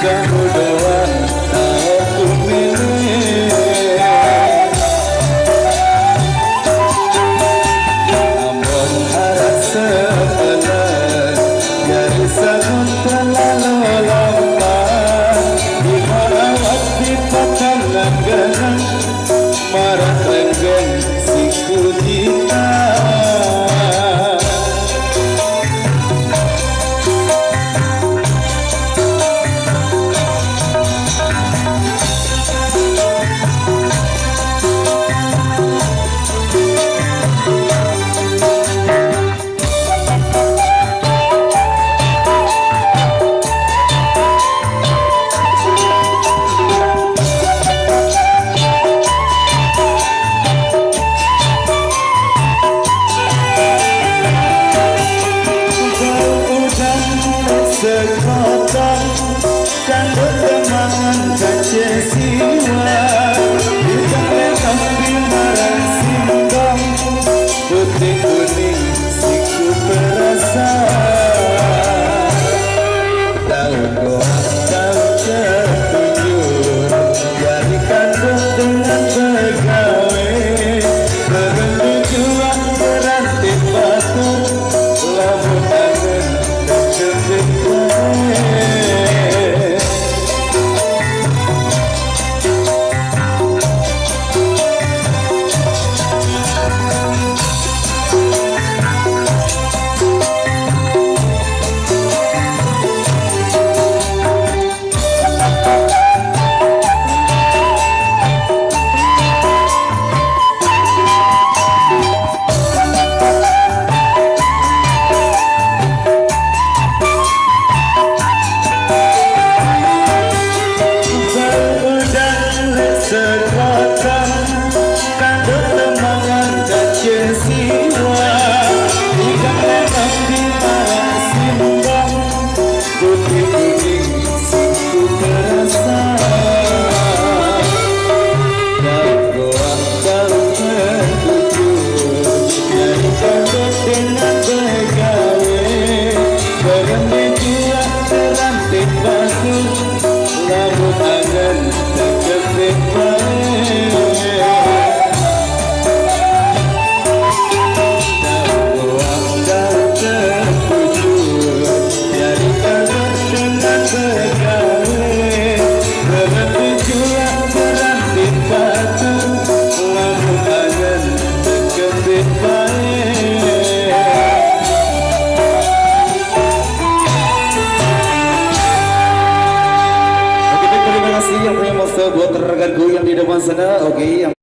kamu doang aku milih. Ampun harap sebelah dari sabun terlalu lama di marawat di patang langganan marah renggan siku kita. Sekotong kandung temangan kaca siwa hitam lengkap bimaran singkong putih kuning siku perasa tahu doang tahu tertujur dari kandung dengan pegawai berbentuk juang berantai batu lamun angin terjepit. Sekotong kandung temangan kaca siwa hitam lengkap bimaran singkong putih kuning siku terasa kau doang kau tertujuh dari kandung dengan pegawai berhenti jua terantai batu rambut angan terjepit yang punya masa buat rekanku yang di depan sana, oke.